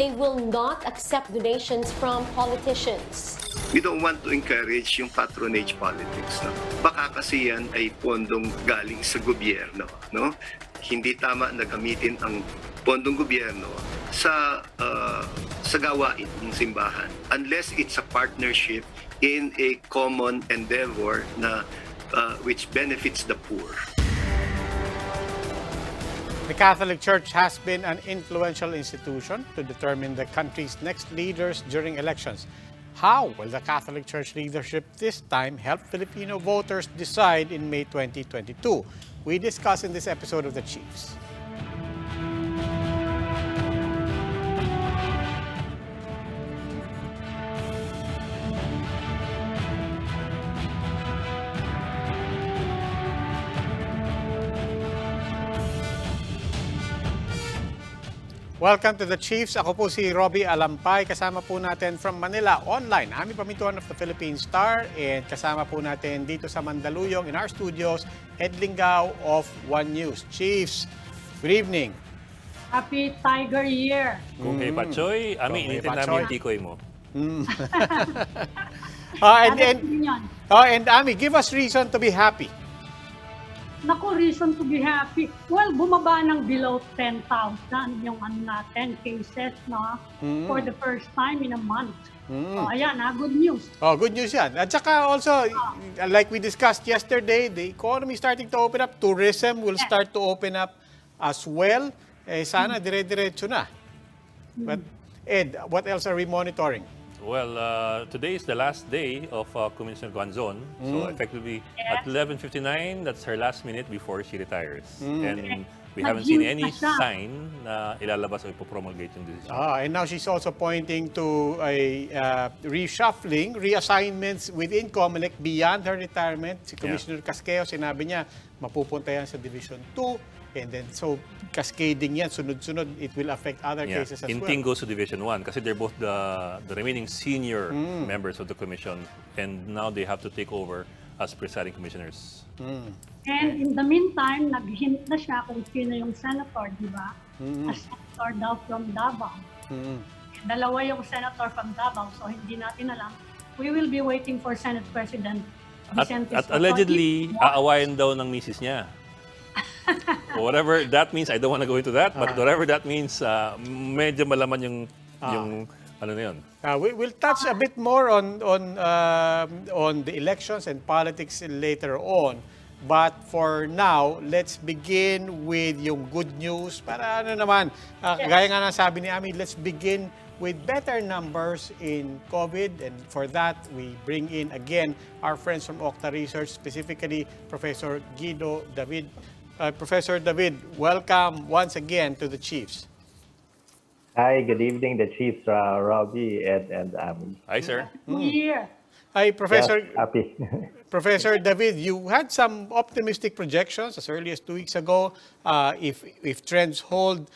They will not accept donations from politicians. We don't want to encourage yung patronage politics. No? Baka kasi yan ay pondong galing sa gobyerno. No? Hindi tama na gamitin ang pondong gobyerno sa gawain ng simbahan unless it's a partnership in a common endeavor na which benefits the poor. The Catholic Church has been an influential institution to determine the country's next leaders during elections. How will the Catholic Church leadership this time help Filipino voters decide in May 2022? We discuss in this episode of the Chiefs. Welcome to the Chiefs. Ako po si Robbie Alampay. Kasama po natin from Manila online, Ami Pamintuan of the Philippine Star. And kasama po natin dito sa Mandaluyong in our studios, Ed Lingao of One News. Chiefs, good evening. Happy Tiger Year. Kung kay Pachoy, Ami, initin namin yung tikoy mo. And Ami, give us reason to be happy. Naku, reason to be happy. Well, bumaba ng below 10,000 yung natin cases, no? For the first time in a month. So, ayan, good news. Oh, good news yan. At saka also, like we discussed yesterday, the economy is starting to open up. Tourism will start to open up as well. Eh, sana dire-diretso na. But Ed, what else are we monitoring? Well, today is the last day of Commissioner Guanzon. So effectively, at 11:59, that's her last minute before she retires. And we haven't seen any sign na ilalabas o ipopromulgate yung decision. And now she's also pointing to a reshuffling, reassignments within COMELEC beyond her retirement. Si Commissioner Casqueo, sinabi niya, mapupunta yan sa Division 2. And then, so, cascading yan, sunod-sunod, it will affect other cases as well. Inting goes to Division 1 kasi they're both the remaining senior members of the commission, and now they have to take over as presiding commissioners. And in the meantime, nag-hint na siya kung sino yung senator, di ba? A senator daw from Davao. Dalawa yung senator from Davao, so hindi natin alam. We will be waiting for Senate President Vicente At allegedly, aawayan daw ng misis niya. Whatever that means, I don't want to go into that, but whatever that means, medyo malaman yung ano na yun. We'll touch a bit more on the elections and politics later on. But for now, let's begin with yung good news. Para ano naman, gaya nga na sabi ni Ami, let's begin with better numbers in COVID. And for that, we bring in again our friends from Octa Research, specifically Professor Guido David. Professor David, welcome once again to the Chiefs. Hi, good evening, the Chiefs, Robbie, Ed, and Ami. Hi, sir. Here. Hi, Professor. Yes, happy. Professor David, you had some optimistic projections as early as 2 weeks ago. If trends hold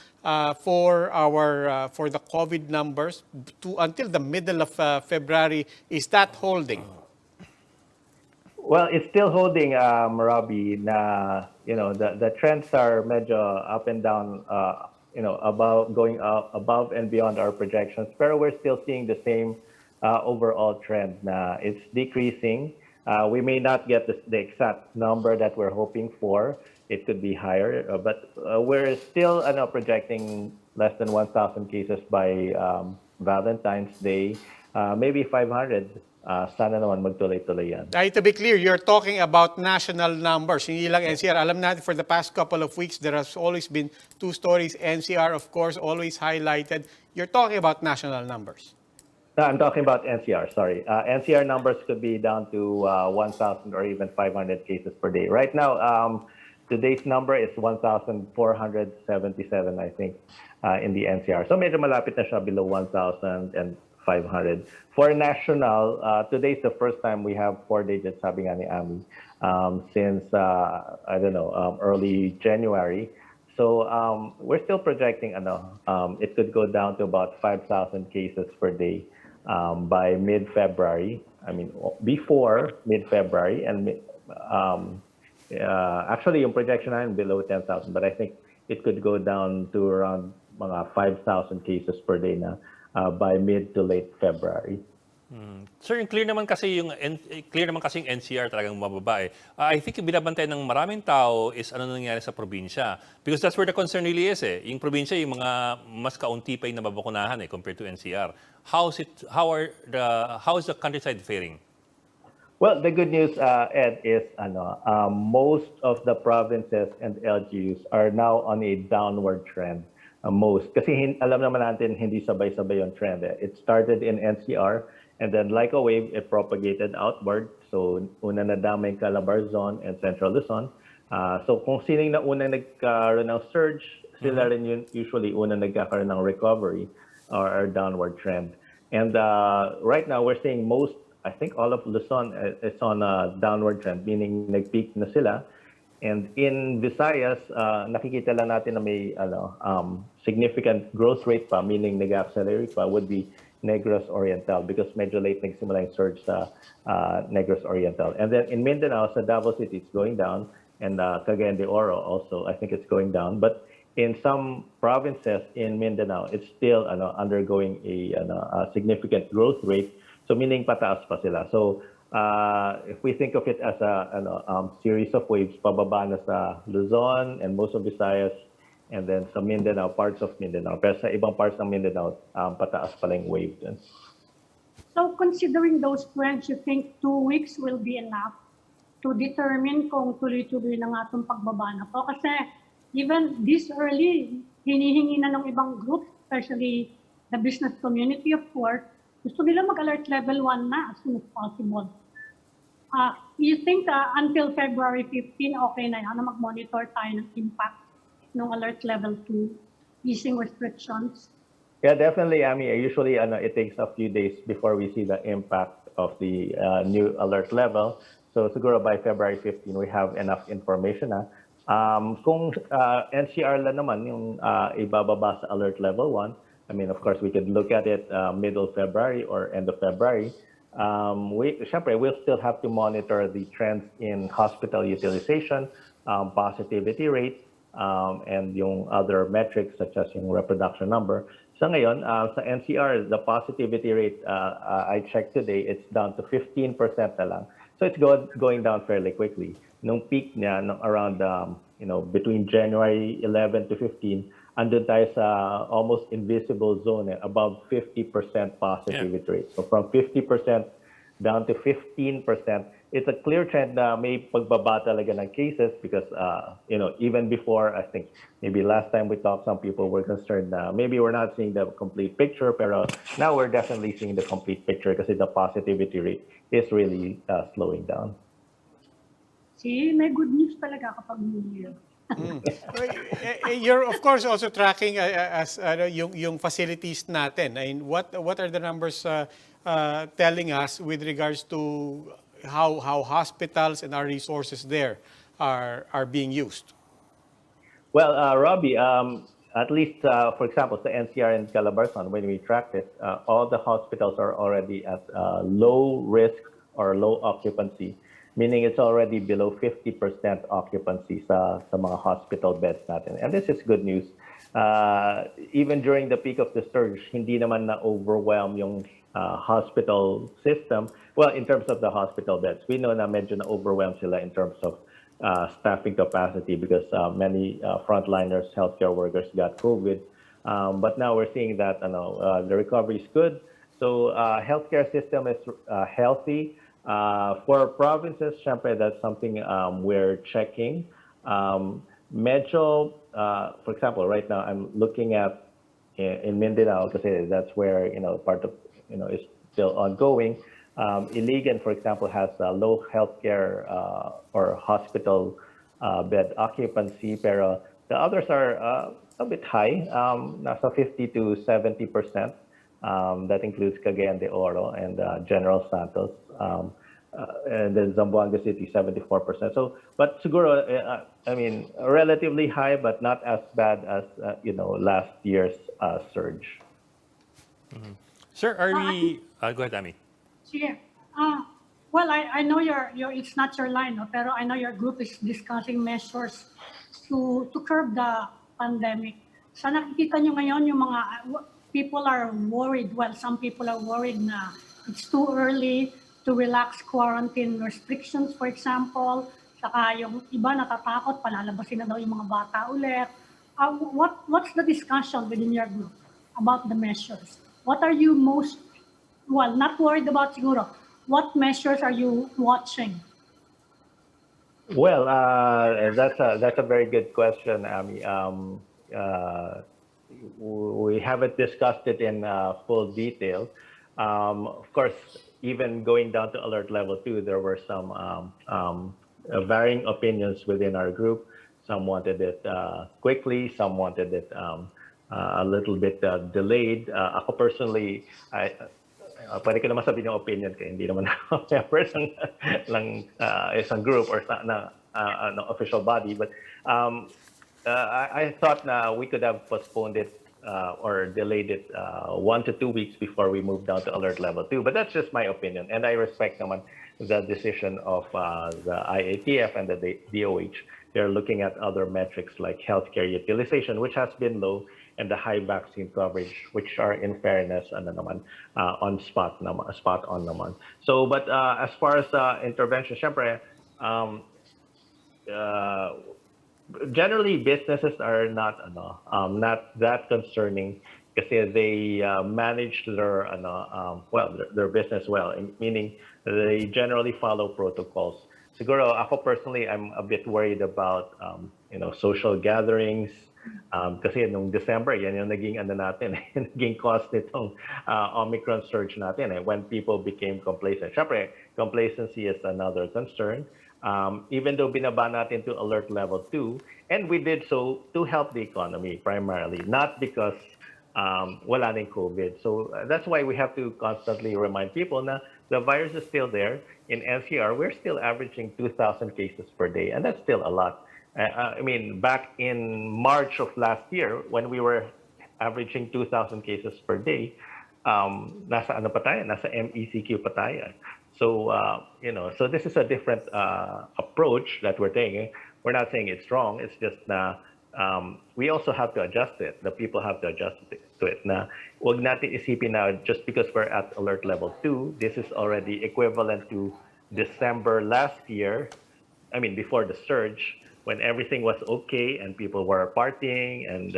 for the COVID numbers until the middle of February, is that holding? Well, it's still holding, Robbie. The trends are medyo up and down. Going above and beyond our projections. But we're still seeing the same overall trend. Na it's decreasing. We may not get the exact number that we're hoping for. It could be higher, but we're still projecting less than 1,000 cases by Valentine's Day. Maybe 500. Sana naman magtuloy-tuloy yan. To be clear, you're talking about national numbers, hindi lang NCR. Alam natin for the past couple of weeks, there has always been two stories. NCR, of course, always highlighted. You're talking about national numbers. No, I'm talking about NCR, sorry. NCR numbers could be down to 1,000 or even 500 cases per day. Right now, today's number is 1,477, I think, in the NCR. So medyo malapit na siya below 1,000 and 500. For national, today's the first time we have 4 digits, sabi nga ni Ami, since, early January. So we're still projecting, it could go down to about 5,000 cases per day by mid-February. I mean, before mid-February. And actually, yung projection namin below 10,000, but I think it could go down to around mga 5,000 cases per day na by mid to late February. Sir, yung clear naman kasi yung NCR talagang mababa eh. I think yung binabantayan ng maraming tao is ano nangyari sa probinsya. Because that's where the concern really is eh. Yung probinsya, yung mga mas kaunti pa yung nababakunahan eh compared to NCR. How is the countryside faring? Well, the good news, Ed, is most of the provinces and LGUs are now on a downward trend. Most. Kasi alam naman natin, hindi sabay-sabay yung trend. It started in NCR, and then like a wave, it propagated outward. So, una nadama yung Calabarzon and Central Luzon. So, kung sino yung unang nagkaroon ng surge, sila rin yun usually unang nagkakaroon ng recovery or downward trend. And right now, we're seeing I think all of Luzon is on a downward trend, meaning nag-peak na sila. And in Visayas, nakikita lang natin na may significant growth rate pa, meaning nag-accelerate pa, would be Negros Oriental because medyo late nagsimula yung surge sa Negros Oriental. And then in Mindanao, sa Davao City, it's going down. And Cagayan de Oro also, I think it's going down. But in some provinces in Mindanao, it's still undergoing a significant growth rate. So meaning pataas pa sila. So if we think of it as a series of waves, pababa na sa Luzon and most of Visayas, and then sa Mindanao, parts of Mindanao. Pero sa ibang parts ng Mindanao, pataas pa lang wave dun. So considering those trends, you think 2 weeks will be enough to determine kung tuloy-tuloy na nga itong pagbaba na po? Kasi even this early, hinihingi na ng ibang group, especially the business community, of course, gusto nila mag-alert level 1 na as soon as possible. You think until February 15, okay na yan, na mag-monitor tayo ng impact ng alert level 2, easing restrictions? Yeah, definitely. I mean, usually it takes a few days before we see the impact of the new alert level. So siguro by February 15, we have enough information na. Kung NCR lang naman yung ibababa sa alert level 1, I mean, of course, we could look at it middle February or end of February. We'll still have to monitor the trends in hospital utilization, positivity rate, and yung other metrics such as yung reproduction number. So ngayon, sa NCR, the positivity rate, I checked today, it's down to 15% na lang. So it's going down fairly quickly. Nung peak niya, around between January 11 to 15, andun tayo sa almost invisible zone, above 50% positivity rate. So from 50% down to 15%, it's a clear trend na may pagbaba talaga ng cases because, even before, I think maybe last time we talked, some people were concerned na maybe we're not seeing the complete picture, pero now we're definitely seeing the complete picture kasi the positivity rate is really slowing down. See, may good news talaga kapag New Year. You're of course also tracking as yung facilities natin. I mean, what are the numbers telling us with regards to how hospitals and our resources there are being used? Well, Robbie, at least for example, the NCR and Calabarzon, when we tracked it, all the hospitals are already at low risk or low occupancy, meaning it's already below 50% occupancy sa mga hospital beds natin. And this is good news. Even during the peak of the surge, hindi naman na-overwhelm yung hospital system. Well, in terms of the hospital beds, we know na medyo na-overwhelm sila in terms of staffing capacity because many frontliners, healthcare workers got COVID. But now we're seeing that the recovery is good. So healthcare system is healthy. For provinces, syempre, that's something we're checking. Medyo, for example, right now I'm looking at in Mindanao kasi that's where part of is still ongoing. Iligan, for example, has low healthcare or hospital bed occupancy, pero the others are a bit high, nasa 50 to 70%. That includes Cagayan de Oro and General Santos. And then Zamboanga City, 74%. So, but siguro, I mean, relatively high, but not as bad as last year's surge. Mm-hmm. Sir, are we? Go ahead, Amy. Sige. Well, I know it's not your line, no? Pero I know your group is discussing measures to curb the pandemic. Sa nakikita nyo ngayon, yung mga people are worried. Well, some people are worried na it's too early to relax quarantine restrictions, for example. Saka yung iba natatakot, palalabasin na daw yung mga bata ulit. What's the discussion within your group about the measures? What are you most, well, not worried about siguro? What measures are you watching? Well, that's a very good question, Ami. We haven't discussed it in full detail. Of course, even going down to alert level 2, there were some varying opinions within our group. Some wanted it quickly, some wanted it a little bit delayed. Ako personally, pwede ko naman sabihin yung opinion ko, hindi naman ako member ng isang group or no official body, but I thought na we could have postponed it or delayed it 1 to 2 weeks before we moved down to alert level 2. But that's just my opinion, and I respect naman the decision of the IATF and the DOH. They're looking at other metrics like healthcare utilization, which has been low, and the high vaccine coverage, which are in fairness on spot on naman. So, but as far as intervention, syempre, generally businesses are not that concerning kasi they manage their their business well, meaning they generally follow protocols. Siguro ako personally, I'm a bit worried about social gatherings. Kasi nung December, yan yung naging natin, naging cause nitong Omicron surge natin when people became complacent. Syempre, complacency is another concern. Even though binaba natin to alert level 2, and we did so to help the economy primarily, not because wala nang COVID. So that's why we have to constantly remind people na the virus is still there. In NCR, we're still averaging 2,000 cases per day, and that's still a lot. I mean, back in March of last year, when we were averaging 2,000 cases per day, nasa MECQ pa tayo. So, so this is a different approach that we're taking. We're not saying it's wrong. It's just na we also have to adjust it. The people have to adjust to it. Na wag natin isipin na just because we're at alert level 2, this is already equivalent to December last year. I mean, before the surge, when everything was okay and people were partying and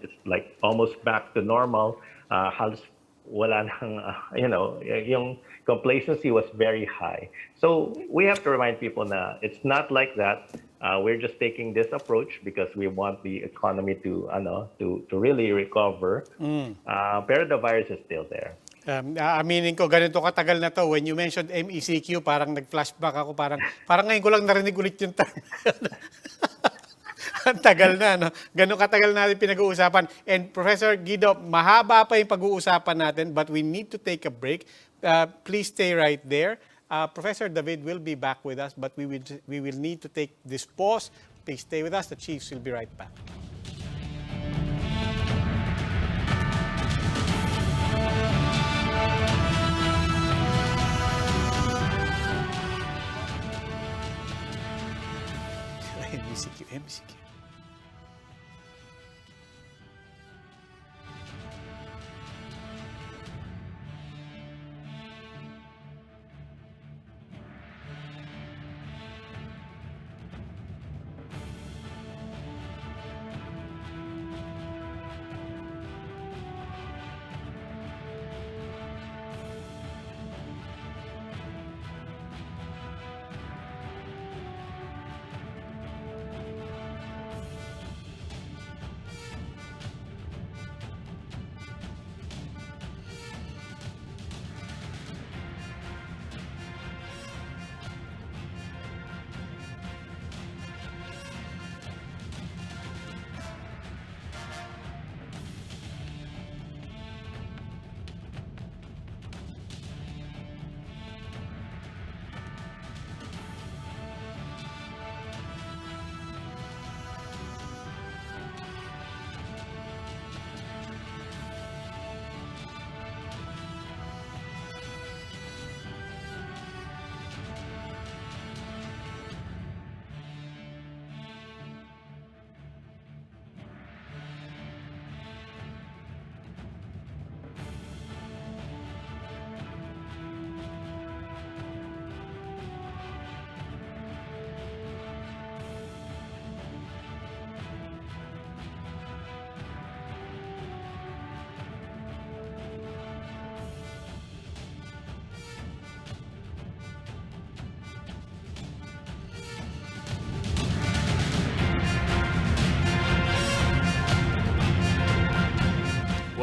it's like almost back to normal. Halos wala nang yung complacency was very high. So we have to remind people na it's not like that. We're just taking this approach because we want the economy to really recover. Pero the virus is still there. Aminin ko, ganito katagal na to. When you mentioned MECQ, parang nag-flashback ako. Parang ngayon ko lang narinig ulit yung term. Ang tagal na, no? Ganun katagal natin pinag-uusapan. And Professor Guido, mahaba pa yung pag-uusapan natin, but we need to take a break. Please stay right there. Professor David will be back with us, but we will need to take this pause. Please stay with us. The Chiefs will be right back. MCQ.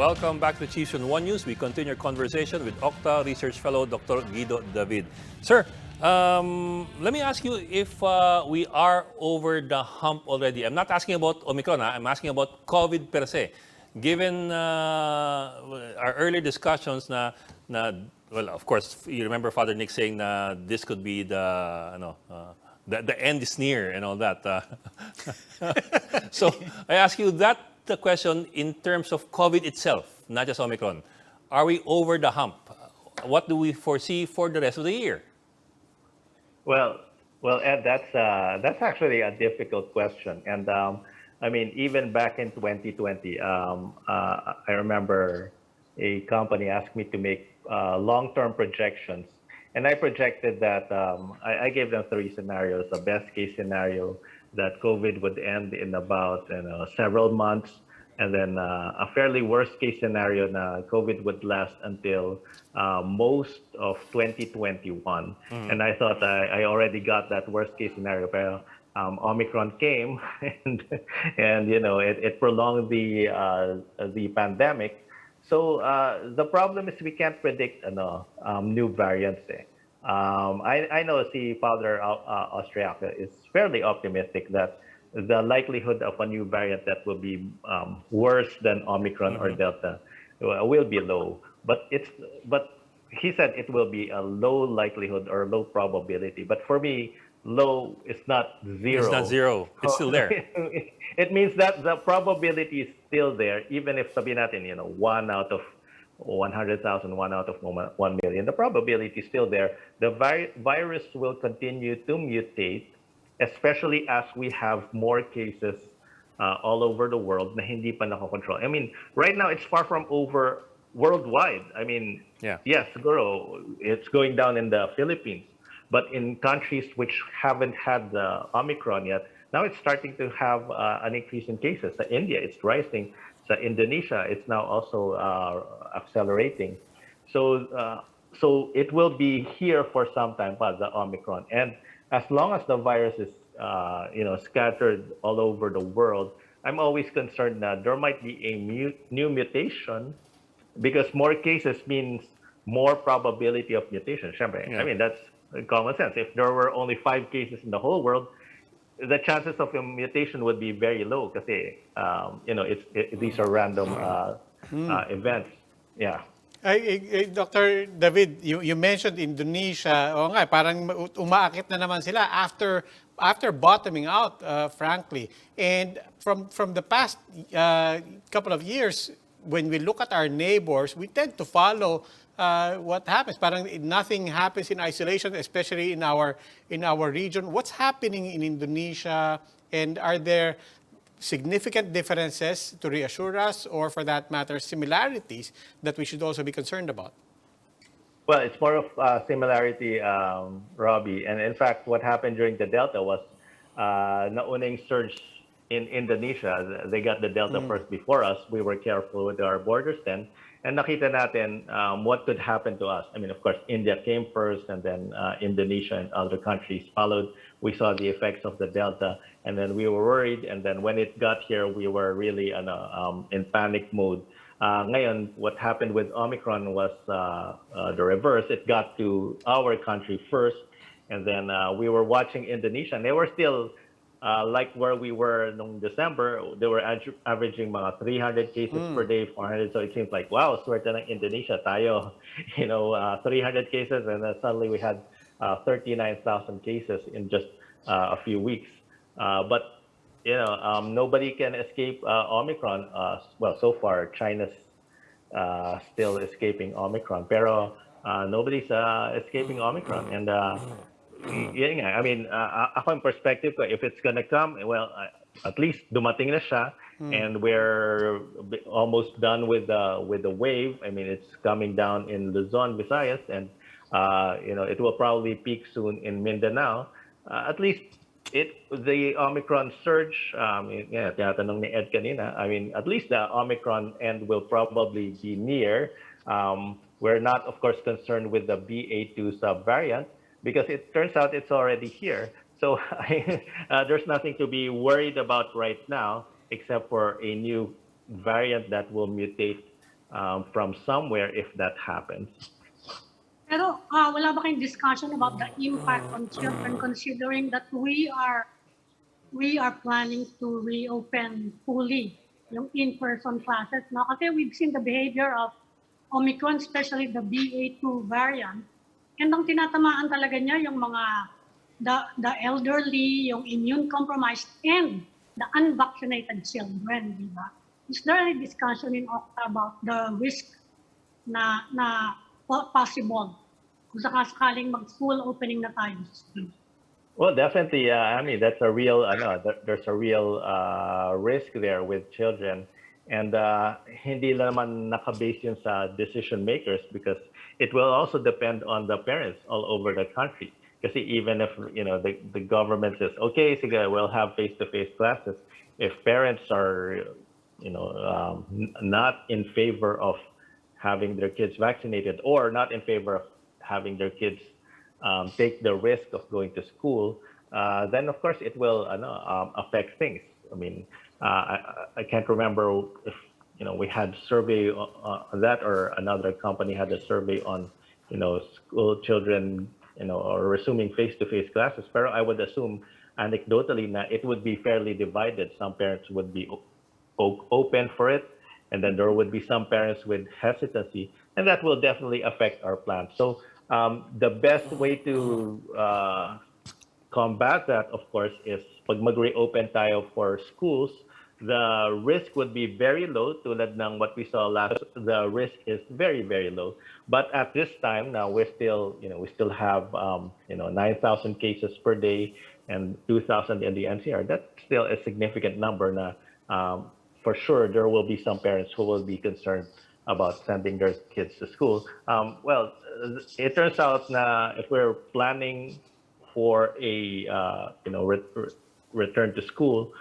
Welcome back to Chiefs on One News. We continue our conversation with Okta Research Fellow Dr. Guido David. Sir, let me ask you if we are over the hump already. I'm not asking about Omicron. I'm asking about COVID per se. Given our earlier discussions well, of course, you remember Father Nick saying this could be the end is near and all that. So I ask you the question in terms of COVID itself, not just Omicron. Are we over the hump? What do we foresee for the rest of the year? Well, Ed, that's actually a difficult question. And I mean, even back in 2020, I remember a company asked me to make long-term projections. And I projected that I gave them three scenarios. A best-case scenario that COVID would end in about several months, and then a fairly worst-case scenario that COVID would last until most of 2021. And I thought I already got that worst-case scenario, but Omicron came, and it prolonged the pandemic. So the problem is we can't predict new variants. I know Father Austriaca is fairly optimistic that the likelihood of a new variant that will be worse than Omicron or Delta will be low. But he said it will be a low likelihood or low probability. But for me, low is not zero. It's not zero. It's still there. It means that the probability is still there, even if sabihin natin, 1 out of 100,000, 1 out of 1 million. The probability is still there. The virus will continue to mutate, especially as we have more cases all over the world na hindi pa nakokontrol. I mean, right now it's far from over worldwide. I mean, yes, siguro, it's going down in the Philippines. But in countries which haven't had the Omicron yet, now it's starting to have an increase in cases. So India, it's rising. So Indonesia, it's now also accelerating. So it will be here for some time, the Omicron. And as long as the virus is, scattered all over the world, I'm always concerned that there might be a new mutation, because more cases means more probability of mutation. Syempre, I mean, that's common sense. If there were only 5 cases in the whole world, the chances of a mutation would be very low kasi, these are random events. Yeah. Dr. David, you mentioned Indonesia. O nga, parang umaakit na naman sila after bottoming out, frankly. And from the past couple of years, when we look at our neighbors, we tend to follow what happens. Parang nothing happens in isolation, especially in our region. What's happening in Indonesia, and are there significant differences to reassure us, or for that matter, similarities that we should also be concerned about? Well, it's more of similarity, Robbie. And in fact, what happened during the Delta was naunang surge in Indonesia. They got the Delta first before us. We were careful with our borders then. And nakita natin what could happen to us. I mean, of course, India came first, and then Indonesia and other countries followed. We saw the effects of the Delta, and then we were worried. And then when it got here, we were really in panic mode. Ngayon, what happened with Omicron was the reverse. It got to our country first, and then we were watching Indonesia, and they were still like where we were in December. They were averaging mga 300 cases per day, 400. So it seems like, wow, swerte ng Indonesia tayo, 300 cases, and then suddenly we had 39,000 cases in just a few weeks. But nobody can escape Omicron. Well, so far, China's still escaping Omicron, pero nobody's escaping Omicron. And I mean, ako in perspective ko, if it's gonna come, well, at least dumating na siya, and we're almost done with the wave. I mean, it's coming down in Luzon, Visayas, and it will probably peak soon in Mindanao. At least the Omicron surge, tinatanong ni Ed kanina, I mean, at least the Omicron end will probably be near. We're not, of course, concerned with the BA2 subvariant, because it turns out it's already here. So there's nothing to be worried about right now, except for a new variant that will mutate from somewhere if that happens. Pero wala ba kayong discussion about the impact on children considering that we are planning to reopen fully yung in-person classes now? Kasi we've seen the behavior of Omicron, especially the BA2 variant. And ang tinatamaan talaga niya yung mga the elderly, yung immune compromised, and the unvaccinated children, di ba? Is there any discussion in OCTA about the risk na possible kung sakaling mag-full opening na tayo sa school? Well, definitely. I mean, that's a real. There's a real risk there with children, and hindi naman nakabase yun sa decision makers because it will also depend on the parents all over the country. Kasi even if the government says, okay, sige, we'll have face-to-face classes, if parents are not in favor of having their kids vaccinated or not in favor of having their kids take the risk of going to school, then of course it will affect things. I mean, I can't remember if we had survey on that or another company had a survey on school children or resuming face-to-face classes. Pero I would assume anecdotally na it would be fairly divided. Some parents would be open for it, and then there would be some parents with hesitancy, and that will definitely affect our plans. So the best way to combat that, of course, is pag mag-reopen tayo for schools, the risk would be very low. Tulad ng what we saw last, the risk is very, very low. But at this time now, we still have 9,000 cases per day and 2,000 in the NCR. That's still a significant number. Na for sure there will be some parents who will be concerned about sending their kids to school. Well, it turns out na if we're planning for a return to school,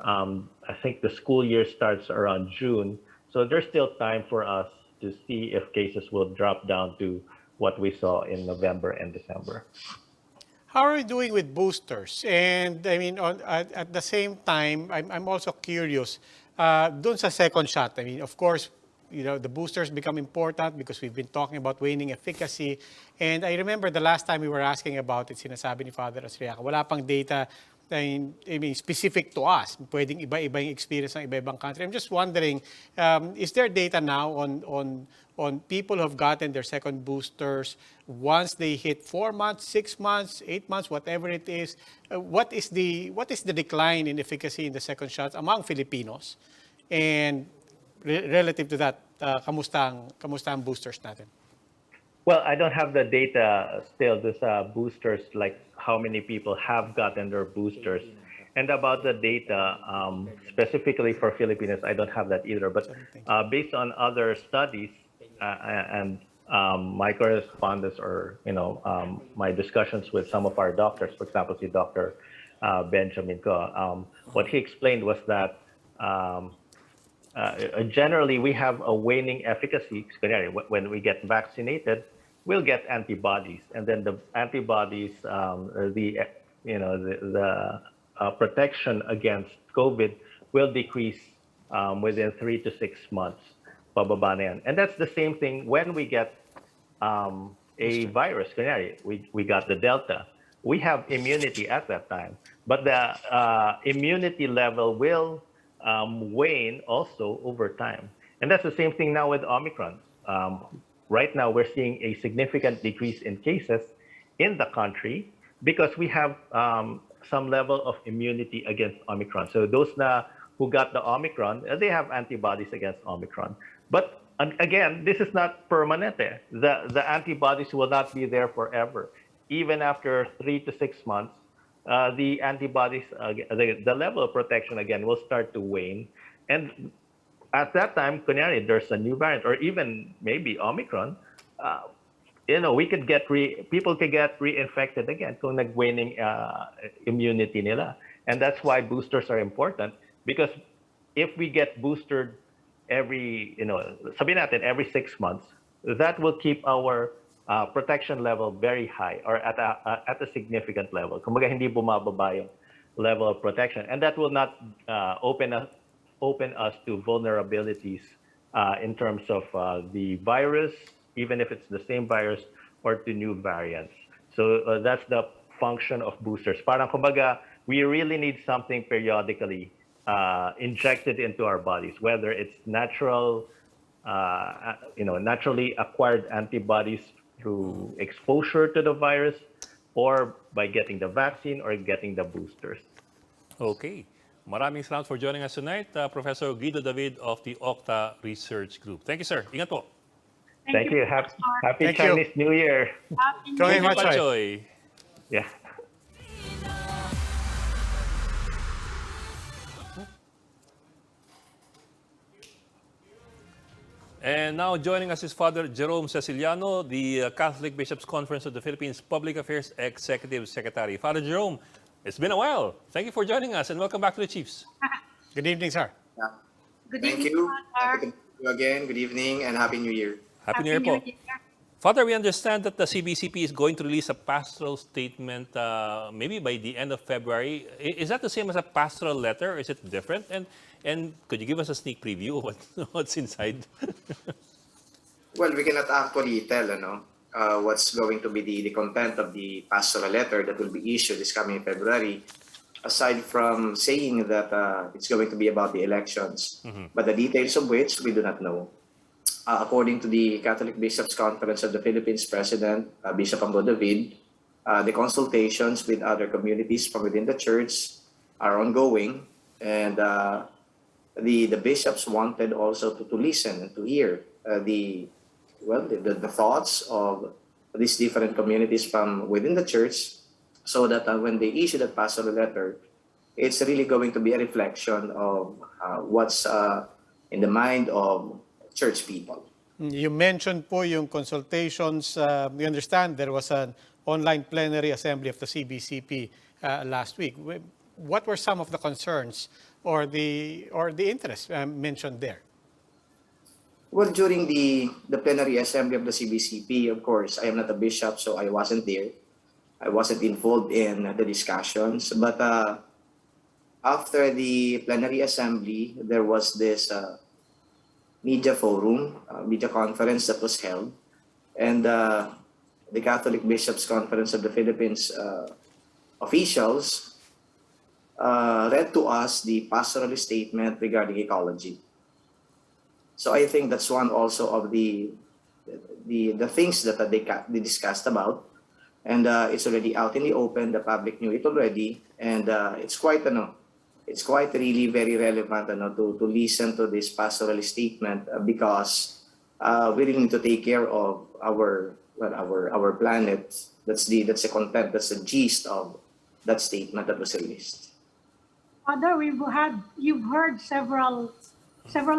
I think the school year starts around June, so there's still time for us to see if cases will drop down to what we saw in November and December. How are we doing with boosters? And I mean, at the same time, I'm also curious, dun sa second shot, I mean, of course, the boosters become important because we've been talking about waning efficacy. And I remember the last time we were asking about it, sinasabi ni Father Asriaca, wala pang data I mean, specific to us. Pwedeng iba-iba yung experience ng iba-ibang country. I'm just wondering, is there data now on people who have gotten their second boosters once they hit 4 months, 6 months, 8 months, whatever it is? What is the decline in efficacy in the second shots among Filipinos? And relative to that, kamusta ang boosters natin? Well, I don't have the data still, this boosters, like how many people have gotten their boosters. And about the data, specifically for Filipinos, I don't have that either. But based on other studies and my correspondence or, my discussions with some of our doctors, for example, si Dr. Benjamin Ko, what he explained was that generally we have a waning efficacy. When we get vaccinated, we'll get antibodies, and then the antibodies, the protection against COVID will decrease within 3 to 6 months. Pababa na yan. And that's the same thing when we get a virus. We got the Delta. We have immunity at that time, but the immunity level will wane also over time. And that's the same thing now with Omicron. Right now, we're seeing a significant decrease in cases in the country because we have some level of immunity against Omicron. So those who got the Omicron, they have antibodies against Omicron. But again, this is not permanent. The antibodies will not be there forever. Even after 3 to 6 months, the antibodies, the level of protection again will start to wane. And at that time, there's a new variant or even maybe Omicron, we could people could get reinfected again kung nag-waning immunity nila. And that's why boosters are important, because if we get boosted every, sabihin natin every 6 months, that will keep our protection level very high or at a significant level. Kumbaga hindi bumababa yung level of protection, and that will not open us to vulnerabilities in terms of the virus, even if it's the same virus or to new variants. So that's the function of boosters. Parang kumbaga, we really need something periodically injected into our bodies, whether it's natural, naturally acquired antibodies through exposure to the virus, or by getting the vaccine or getting the boosters. Okay. Maraming salamat for joining us tonight, Professor Guido David of the Octa Research Group. Thank you, sir. Ingat po. Thank you. Happy Thank you. Chinese New Year. Happy New Thank you Year. much, Choy. Pachoy. Yeah. And now joining us is Father Jerome Ceciliano, the Catholic Bishops' Conference of the Philippines Public Affairs Executive Secretary. Father Jerome, it's been a while. Thank you for joining us and welcome back to the Chiefs. Good evening, sir. Good Thank evening, you. Father. Happy to meet you again. Good evening and Happy New Year. Happy New Year po. Year. Father, we understand that the CBCP is going to release a pastoral statement maybe by the end of February. Is that the same as a pastoral letter or is it different? And could you give us a sneak preview of what's inside? Well, we cannot actually tell what's going to be the content of the pastoral letter that will be issued this coming February, aside from saying that it's going to be about the elections. But the details of which we do not know. According to the Catholic Bishops' Conference of the Philippines President, Bishop Ambo David, the consultations with other communities from within the church are ongoing, and the bishops wanted also to listen and to hear the thoughts of these different communities from within the church, so that when they issue that pastoral letter, it's really going to be a reflection of what's in the mind of church people. You mentioned po yung consultations. We understand there was an online plenary assembly of the CBCP last week. What were some of the concerns or the interests mentioned there? Well, during the plenary assembly of the CBCP, of course, I am not a bishop, so I wasn't there. I wasn't involved in the discussions. But after the plenary assembly, there was this media forum, media conference that was held. And the Catholic Bishops' Conference of the Philippines officials read to us the pastoral statement regarding ecology. So I think that's one also of the things that they discussed about, and it's already out in the open. The public knew it already, and it's quite really very relevant to listen to this pastoral statement because we really need to take care of our planet. That's the content. That's the gist of that statement that was released. Father, you've heard several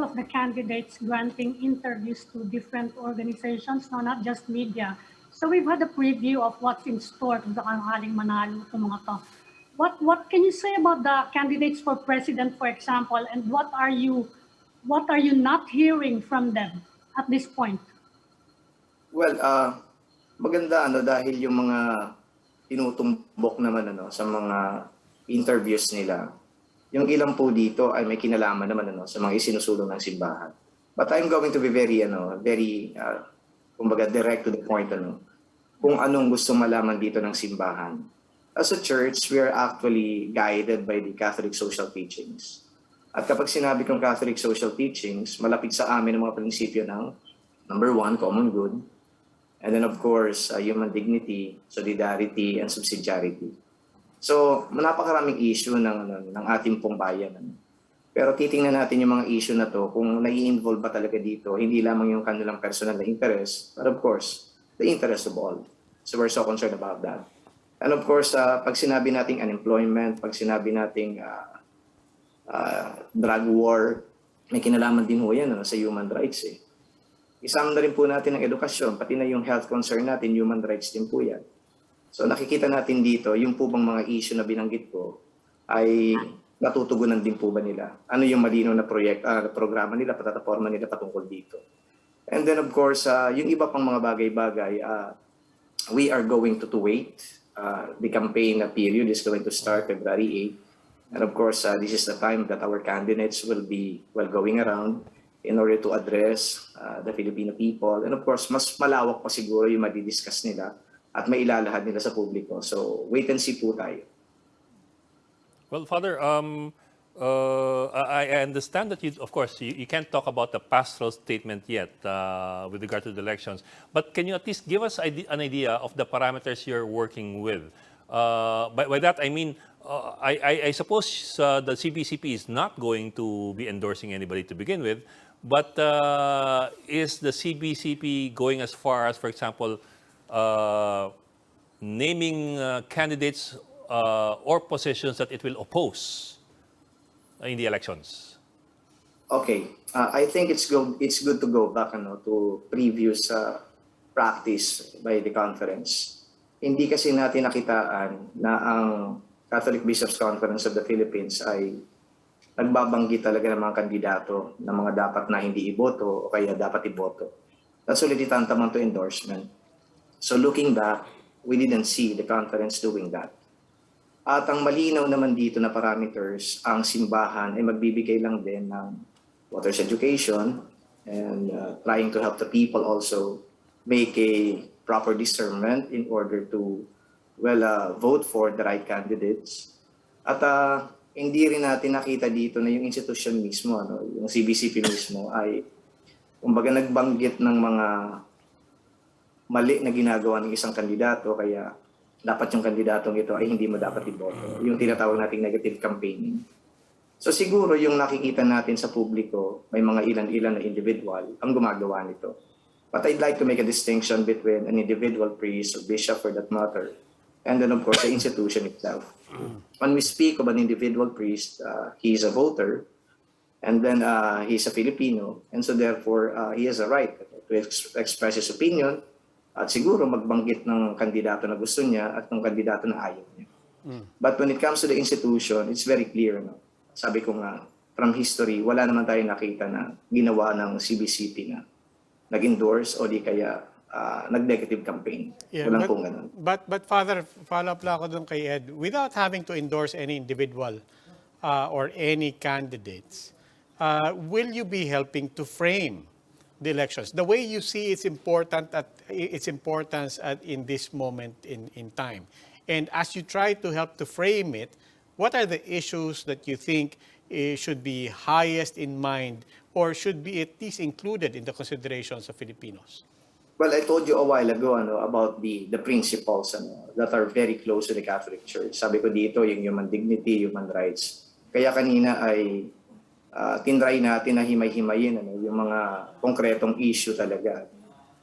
of the candidates granting interviews to different organizations, no, not just media. So we've had a preview of what's in store kung sakaling manalo itong mga to. What can you say about the candidates for president, for example, and what are you not hearing from them at this point? Well, maganda dahil yung mga tinutumbok naman sa mga interviews nila. Yung ilan po dito ay may kinalaman naman sa mga isinusulong ng simbahan. But I'm going to be very kumbaga direct to the point kung anong gusto malaman dito ng simbahan. As a church, we are actually guided by the Catholic social teachings. At kapag sinabi kong Catholic social teachings, malapit sa amin ang mga prinsipyo ng number 1, common good, and then of course, human dignity, solidarity, and subsidiarity. So, napakaraming issue ng ating pong bayan. Pero titingnan natin yung mga issue na to kung nai-involve ba talaga dito, hindi lamang yung kanilang personal na interest, but of course, the interest of all. So we're so concerned about that. And of course, pag sinabi nating unemployment, pag sinabi nating drug war, may kinalaman din ho yan sa human rights. Isama na rin po natin ang edukasyon, pati na yung health concern natin, human rights din po yan. So nakikita natin dito, yung po bang mga issue na binanggit ko ay natutugunan din po ba nila? Ano yung malinaw na programa nila, plataforma nila patungkol dito? And then of course, yung iba pang mga bagay-bagay, we are going to wait. The campaign period is going to start February 8. And of course, this is the time that our candidates will be going around in order to address the Filipino people. And of course, mas malawak pa siguro yung madidiscuss nila at mailalahad nila sa publiko. So, wait and see po tayo. Well, Father, I understand that of course, you can't talk about the pastoral statement yet with regard to the elections. But can you at least give us an idea of the parameters you're working with? By that, I mean, I suppose the CBCP is not going to be endorsing anybody to begin with. But is the CBCP going as far as, for example, naming candidates or positions that it will oppose in the elections? Okay, I think it's good to go back to previous practice by the conference. Hindi kasi natin nakitaan na ang Catholic Bishops' Conference of the Philippines ay nagbabanggit talaga ng mga kandidato na mga dapat na hindi iboto o kaya dapat iboto. That's already tantamount to endorsement. So looking back, we didn't see the conference doing that. At ang malinaw naman dito na parameters, ang simbahan ay magbibigay lang din ng water's education and trying to help the people also make a proper discernment in order to vote for the right candidates. At hindi rin natin nakita dito na yung institution mismo, yung CBCP mismo ay kumbaga nagbanggit ng mga mali na ginagawa ng isang kandidato kaya dapat yung kandidatong ito ay hindi mo dapat iboto. Yung tinatawag nating negative campaigning. So siguro yung nakikita natin sa publiko, may mga ilan-ilan na individual ang gumagawa nito. But I'd like to make a distinction between an individual priest or bishop for that matter, and then of course the institution itself. When we speak of an individual priest, he is a voter, and then he's a Filipino, and so therefore he has a right to express his opinion, at siguro magbanggit ng kandidato na gusto niya at ng kandidato na ayaw niya. But when it comes to the institution, it's very clear. Sabi ko nga, from history, wala naman tayo nakita na ginawa ng CBCP na nag-endorse o di kaya nag-negative campaign. Yeah, Walang pong ganun. But Father, follow up lang ako doon kay Ed. Without having to endorse any individual or any candidates, will you be helping to frame the elections? The way you see its importance in this moment in time. And as you try to help to frame it, what are the issues that you think should be highest in mind or should be at least included in the considerations of Filipinos? Well, I told you a while ago about the principles that are very close to the Catholic Church. Sabi ko dito, yung human dignity, human rights. Kaya kanina ay tinry natin na himay-himayin yung mga konkretong issue talaga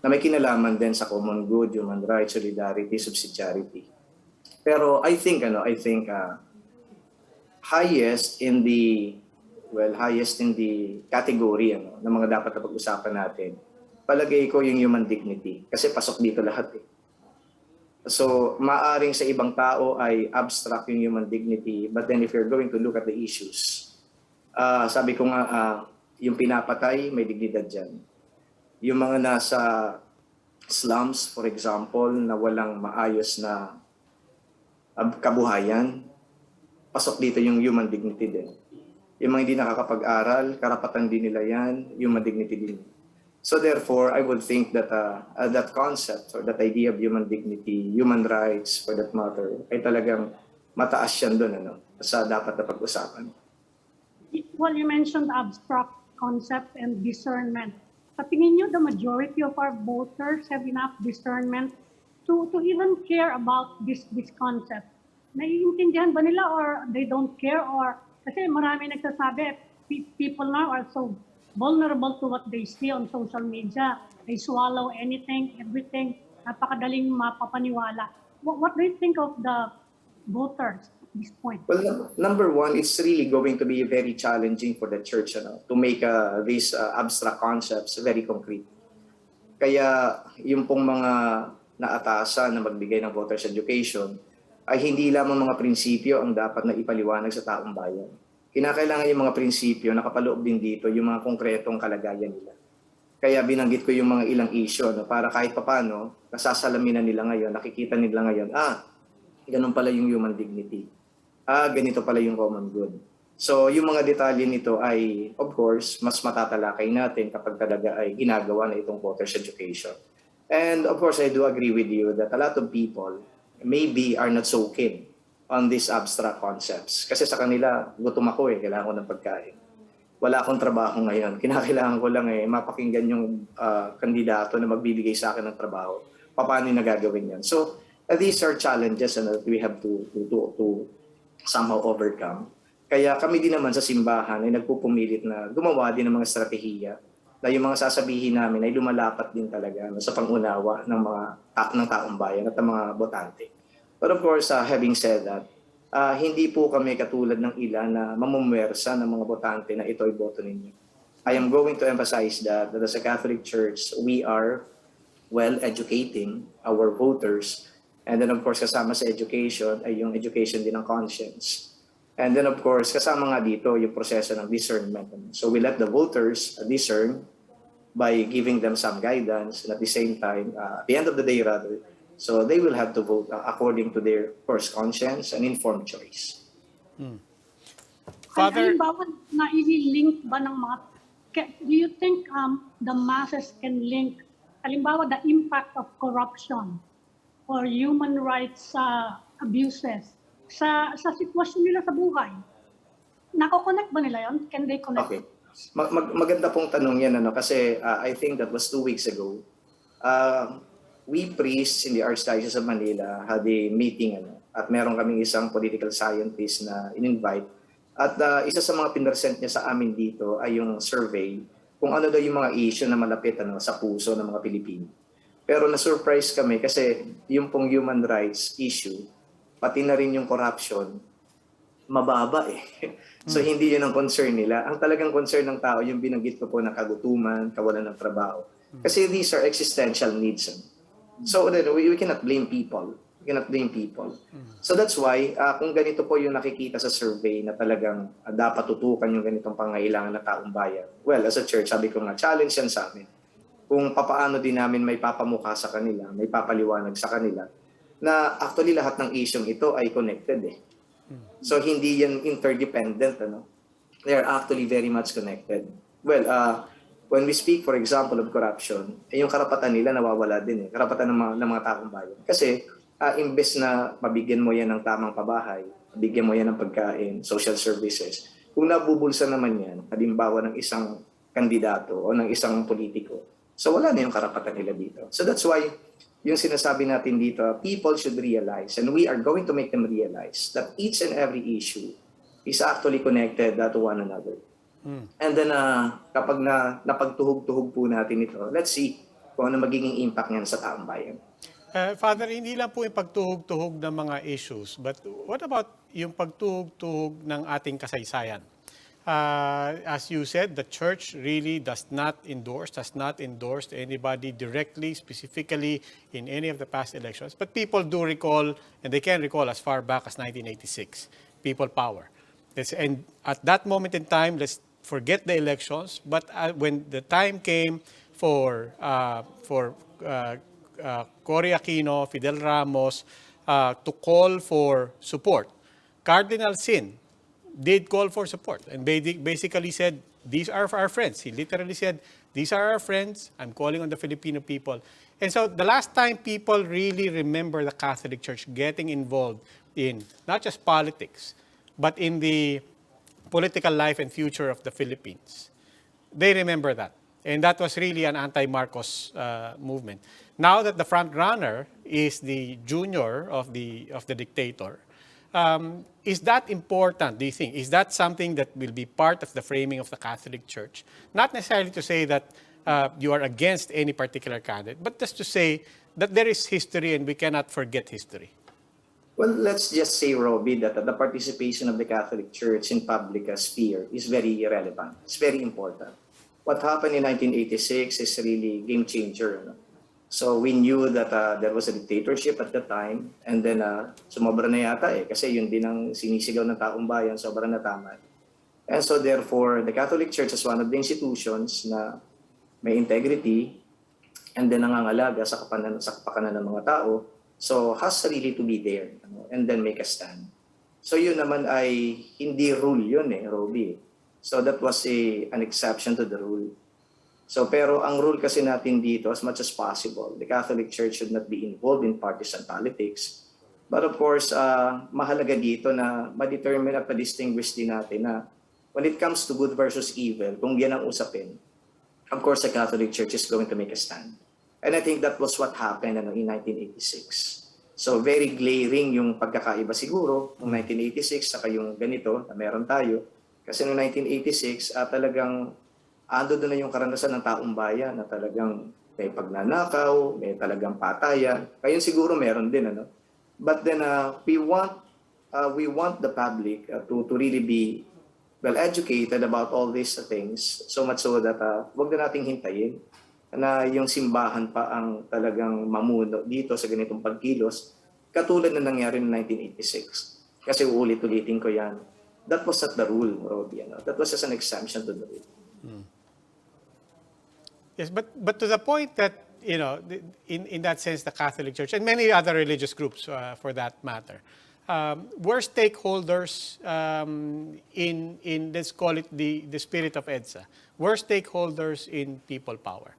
na may kinalaman din sa common good, human rights, solidarity, subsidiarity. Pero I think highest in the category na mga dapat na pag-usapan natin, palagay ko yung human dignity kasi pasok dito lahat eh. So maaring sa ibang tao ay abstract yung human dignity, but then if you're going to look at the issues, sabi ko nga, yung pinapatay, may dignidad dyan. Yung mga nasa slums, for example, na walang maayos na kabuhayan, pasok dito yung human dignity din. Yung mga hindi nakakapag-aral, karapatan din nila yan, human dignity din. So therefore, I would think that that concept or that idea of human dignity, human rights for that matter, ay talagang mataas yan doon sa dapat na pag-usapan. Well, you mentioned abstract concept and discernment. Sa tingin nyo, the majority of our voters have enough discernment to even care about this concept? Naiintindihan ba nila or they don't care? Or kasi marami nagsasabi, people now are so vulnerable to what they see on social media. They swallow anything, everything. Napakadaling mapapaniwala. What do you think of the voters? This point? Well, number one, it's really going to be very challenging for the church to make these abstract concepts very concrete. Kaya yung pong mga naatasan na magbigay ng voters education ay hindi lamang mga prinsipyo ang dapat na ipaliwanag sa taong bayan. Kinakailangan yung mga prinsipyo nakapaloob din dito yung mga konkretong kalagayan nila. Kaya binanggit ko yung mga ilang issue para kahit papano, nasasalaminan nila ngayon, nakikita nila ngayon, ganun pala yung human dignity. Ganito pala yung common good. So yung mga detalye nito ay, of course, mas matatalakay natin kapag talaga ay ginagawa na itong voters education. And of course, I do agree with you that a lot of people maybe are not so keen on these abstract concepts. Kasi sa kanila, gutom ako kailangan ko ng pagkain. Wala akong trabaho ngayon. Kinakailangan ko lang mapakinggan yung kandidato na magbibigay sa akin ng trabaho. Paano yung nagagawin yan? So, these are challenges that we have to somehow overcome. Kaya kami din naman sa simbahan ay nagpupumilit na gumawa din ng mga estratehiya na yung mga sasabihin namin ay lumalapat din talaga sa pangunawa ng taong bayan at ng mga botante. But of course, having said that, hindi po kami katulad ng ilan na mamumwersa ng mga botante na ito ay boto ninyo. I am going to emphasize that as a Catholic Church, we are educating our voters. And then of course, kasama sa education ay yung education din ng conscience. And then of course, kasama nga dito yung proseso ng discernment. So we let the voters discern by giving them some guidance, and at the same time, at the end of the day rather, so they will have to vote according to their, of course, conscience and informed choice. Father, Halimbawa, na-link ba ng mga, do you think the masses can link, halimbawa, the impact of corruption or human rights abuses sa sitwasyon nila sa buhay? Nako-connect ba nila yun? Can they connect? Okay. Maganda pong tanong yan, kasi I think that was 2 weeks ago. We priests in the Archdiocese of Manila had a meeting, at meron kaming isang political scientist na in-invite. At isa sa mga pinresent niya sa amin dito ay yung survey kung ano daw yung mga issue na malapit sa puso ng mga Pilipino. Pero na-surprise kami kasi yung pong human rights issue, pati na rin yung corruption, mababa So hindi yun ang concern nila. Ang talagang concern ng tao, yung binanggit ko po na kagutuman, kawalan ng trabaho. Kasi these are existential needs. So we cannot blame people. We cannot blame people. So that's why, kung ganito po yung nakikita sa survey na talagang dapat tutukan yung ganitong pangailangan ng taong bayan. Well, as a church, sabi ko nga, challenge yan sa amin. Kung papaano din namin may papamukha sa kanila, may papaliwanag sa kanila, na actually lahat ng isyong ito ay connected So hindi yan interdependent, They are actually very much connected. Well, when we speak, for example, of corruption, yung karapatan nila nawawala din karapatan ng mga taong bayan. Kasi imbes na mabigyan mo yan ng tamang pabahay, mabigyan mo yan ng pagkain, social services, kung nabubulsa naman yan, halimbawa ng isang kandidato o ng isang politiko, so wala na yung karapatan nila dito. So that's why yung sinasabi natin dito, people should realize, and we are going to make them realize, that each and every issue is actually connected to one another. And then kapag napagtuhog-tuhog po natin ito, let's see kung ano magiging impact niyan sa taong bayan. Father, hindi lang po yung pagtuhog-tuhog ng mga issues, but what about yung pagtuhog-tuhog ng ating kasaysayan? As you said, the church really does not endorse anybody directly, specifically in any of the past elections. But people do recall, and they can recall as far back as 1986, people power. And at that moment in time, let's forget the elections. But when the time came for Cory Aquino, Fidel Ramos to call for support, Cardinal Sin did call for support and basically said, these are our friends. He literally said, these are our friends. I'm calling on the Filipino people. And so the last time people really remember the Catholic Church getting involved in not just politics, but in the political life and future of the Philippines, they remember that. And that was really an anti-Marcos movement. Now that the front runner is the junior of the dictator, is that important, do you think? Is that something that will be part of the framing of the Catholic Church? Not necessarily to say that you are against any particular candidate, but just to say that there is history and we cannot forget history. Well, let's just say, Robbie, that the participation of the Catholic Church in public sphere is very relevant. It's very important. What happened in 1986 is really game changer. So we knew that there was a dictatorship at the time, and then sumobra na yata kasi yun din ang sinisigaw ng taong bayan, sobra na tama. And so therefore, the Catholic Church is one of the institutions na may integrity and then nangangalaga sa kapakanan ng mga tao, so has really to be there and then make a stand. So yun naman ay hindi rule yun Robbie. So that was an exception to the rule. So pero ang rule kasi natin dito, as much as possible, the Catholic Church should not be involved in partisan politics. But of course, mahalaga dito na ma-determine at ma-distinguish din natin na when it comes to good versus evil, kung yan ang usapin, of course, the Catholic Church is going to make a stand. And I think that was what happened in 1986. So very glaring yung pagkakaiba siguro ng 1986 saka yung ganito na meron tayo. Kasi noong 1986, talagang ando doon na yung karanasan ng taong bayan na talagang may pagnanakaw, may talagang patayan. Ngayon siguro meron din, ano? But then we want the public to really be well educated about all these things, so much so that wag na nating hintayin na yung simbahan pa ang talagang mamuno dito sa ganitong pagkilos, katulad na nangyari noong 1986. Kasi ulit-ulitin ko yan. That was not the rule, Robbie. That was just an exemption to the rule. Yes, but to the point that, in that sense, the Catholic Church and many other religious groups, for that matter, were stakeholders in let's call it the spirit of EDSA. Were stakeholders in people power.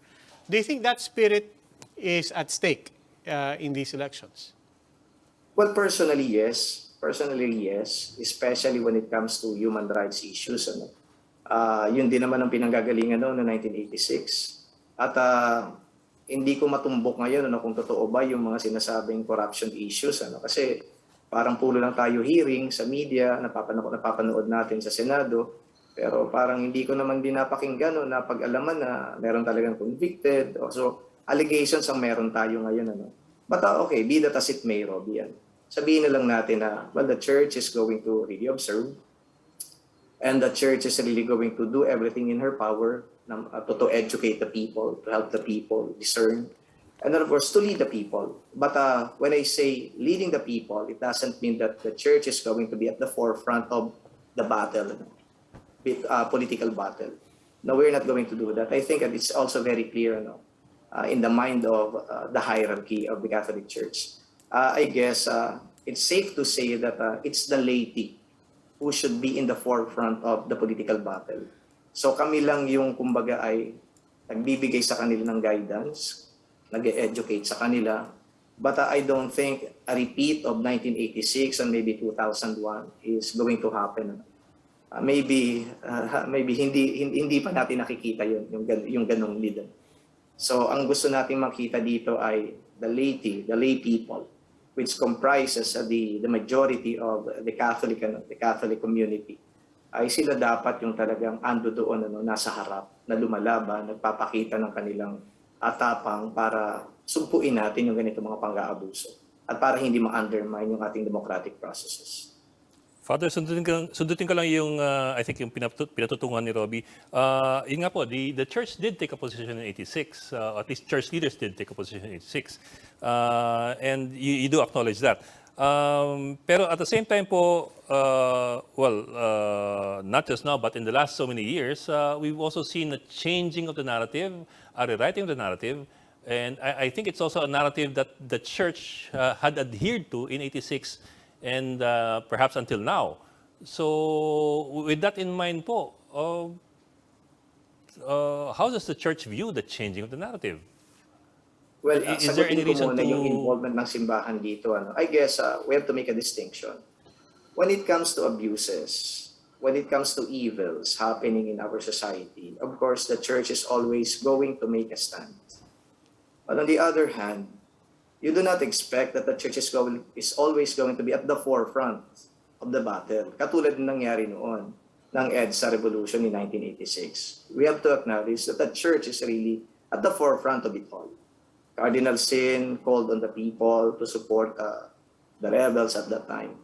Do you think that spirit is at stake in these elections? Well, personally, yes. Especially when it comes to human rights issues. Yun din naman ang pinanggagalingan noong 1986. At hindi ko matumbok ngayon kung totoo ba yung mga sinasabing corruption issues. Kasi parang pulo lang tayo hearing sa media, napapanood natin sa Senado, pero parang hindi ko naman din napakinggan na pag-alaman na meron talagang convicted. So, allegations ang meron tayo ngayon. But okay, be that as it may, Robbie. Sabihin na lang natin na, well, the church is going to really observe, and the church is really going to do everything in her power to educate the people, to help the people discern, and then of course to lead the people. But when I say leading the people, it doesn't mean that the church is going to be at the forefront of the battle, political battle. No, we're not going to do that. I think that it's also very clear in the mind of the hierarchy of the Catholic Church. I guess it's safe to say that it's the laity who should be in the forefront of the political battle. So kami lang yung kumbaga ay nagbibigay sa kanila ng guidance, nag-educate sa kanila. But I don't think a repeat of 1986 and maybe 2001 is going to happen. Maybe hindi pa natin nakikita yung ganong leader. So ang gusto nating makita dito ay the laity, the lay people, which comprises the majority of the Catholic community, ay sila dapat yung talagang ando doon nasa harap, na lumalaban, nagpapakita ng kanilang atapang para sumpuin natin yung ganito mga pang-aabuso at para hindi ma-undermine yung ating democratic processes. Father, sundutin ko lang yung, I think, yung pinatutungan ni Robbie. Yun nga po, the church did take a position in 86, at least church leaders did take a position in 86. And you do acknowledge that. Pero at the same time po, not just now, but in the last so many years, we've also seen a changing of the narrative, a rewriting of the narrative. And I think it's also a narrative that the church had adhered to in 86 and perhaps until now. So with that in mind po, how does the church view the changing of the narrative? Well, Is there any reason to... yung involvement ng simbahan dito? I guess we have to make a distinction. When it comes to abuses, when it comes to evils happening in our society, of course, the church is always going to make a stand. But on the other hand, you do not expect that the church is always going to be at the forefront of the battle. Katulad ng nangyari noon ng EDSA revolution in 1986. We have to acknowledge that the church is really at the forefront of it all. Cardinal Sin called on the people to support the rebels at that time.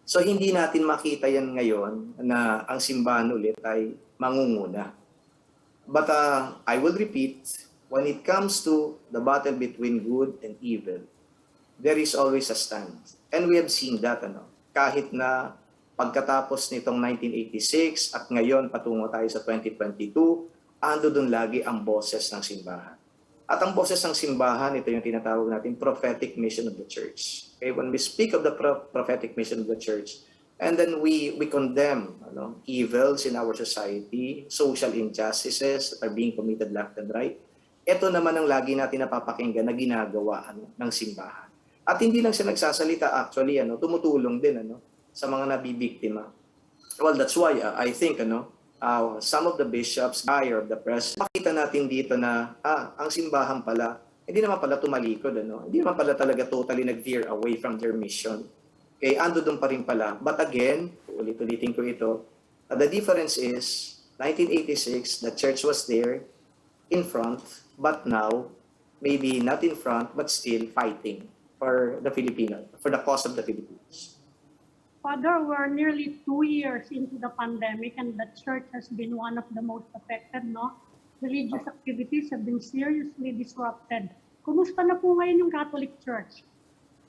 So hindi natin makita yan ngayon na ang simbahan ulit ay mangunguna. But I will repeat, when it comes to the battle between good and evil, there is always a stand. And we have seen that, kahit na pagkatapos nitong 1986 at ngayon patungo tayo sa 2022, ando doon lagi ang boses ng simbahan. At ang boses ng simbahan, ito yung tinatawag natin prophetic mission of the church. Okay, when we speak of the prophetic mission of the church, and then we condemn evils in our society, social injustices that are being committed left and right. Ito naman ang lagi natin napapakinggan na ginagawa ng simbahan. At hindi lang siya nagsasalita, actually, tumutulong din sa mga nabibiktima. Well, that's why I think some of the bishops, of the press, makita natin dito na ang simbahan pala, hindi naman pala tumalikod, hindi naman pala talaga totally nag-veer away from their mission. Okay, ando doon pa rin pala. But again, ulit-ulitin ko ito, the difference is, 1986, the church was there in front, but now, maybe not in front, but still fighting for the Filipino, for the cause of the Philippines. Father, we're nearly 2 years into the pandemic and the church has been one of the most affected, no? Religious activities have been seriously disrupted. Kumusta na po ngayon yung Catholic Church?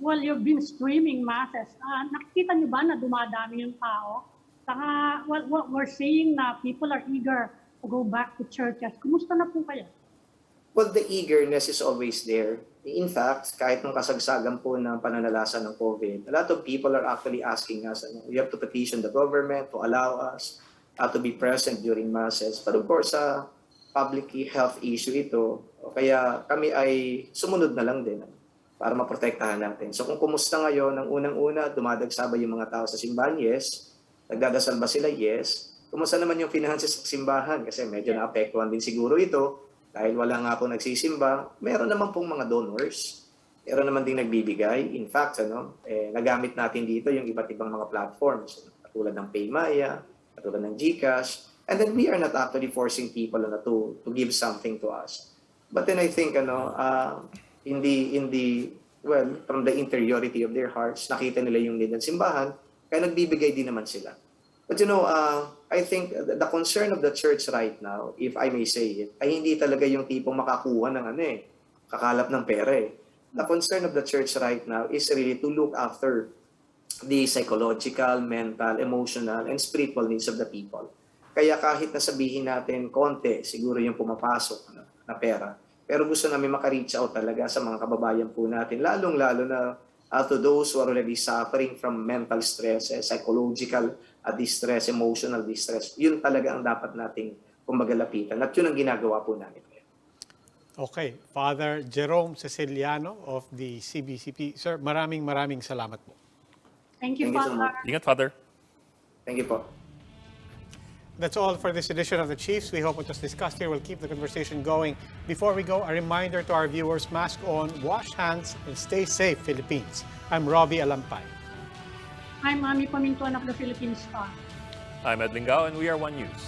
Well, you've been streaming masses. Nakikita niyo ba na dumadami yung tao? Saka, well, we're seeing na people are eager to go back to churches. Kumusta na po kayo? Well, the eagerness is always there. In fact, kahit nung kasagsagan po ng pananalasa ng COVID, a lot of people are actually asking us, we have to petition the government to allow us to be present during masses. But of course, public health issue ito. Kaya kami ay sumunod na lang din para maprotektahan natin. So kung kumusta ngayon, ang unang-una, dumadagsaba yung mga tao sa simbahan, yes. Nagdadasal ba sila? Yes. Kumusta naman yung finances sa simbahan? Kasi medyo naapektuhan din siguro ito. Dahil wala nga po nagsisimba, meron naman pong mga donors. Meron naman din nagbibigay. In fact, nagamit natin dito yung iba't ibang mga platforms. Katulad ng Paymaya, katulad ng GCash. And then we are not actually forcing people to give something to us. But then I think, from the interiority of their hearts, nakita nila yung need ng simbahan, kaya nagbibigay din naman sila. But I think the concern of the church right now, if I may say it, ay hindi talaga yung tipong makakuha ng kakalap ng pera eh. The concern of the church right now is really to look after the psychological, mental, emotional, and spiritual needs of the people. Kaya kahit nasabihin natin konti, siguro yung pumapasok na pera, pero gusto namin maka-reach out talaga sa mga kababayan po natin, lalong-lalo na to those who are already suffering from mental stress, psychological distress, emotional distress. Yun talaga ang dapat nating lapitan. At yun ang ginagawa po namin. Okay. Father Jerome Ceciliano of the CBCP. Sir, maraming salamat po. Thank you, Thank you so Father. much. Ingat, Father. Thank you po. That's all for this edition of the Chiefs. We hope what was discussed here will keep the conversation going. Before we go, a reminder to our viewers, mask on, wash hands, and stay safe, Philippines. I'm Robbie Alampay. I'm Ami Pamintuan of the Philippine Star. I'm Ed Lingao, and we are One News.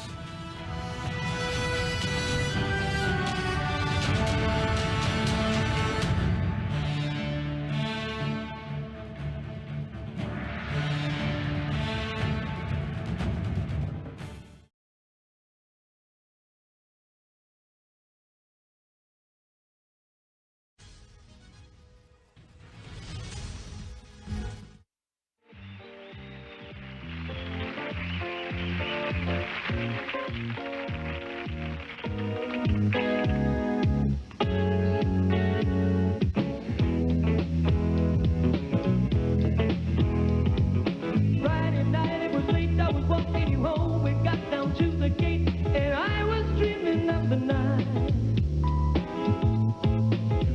Friday night, it was late, I was walking home. We got down to the gate, and I was dreaming of the night.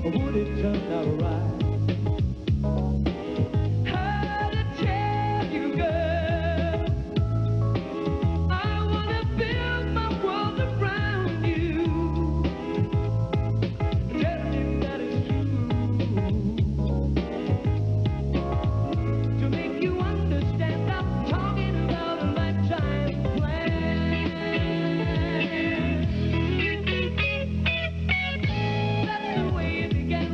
Would it turn out right?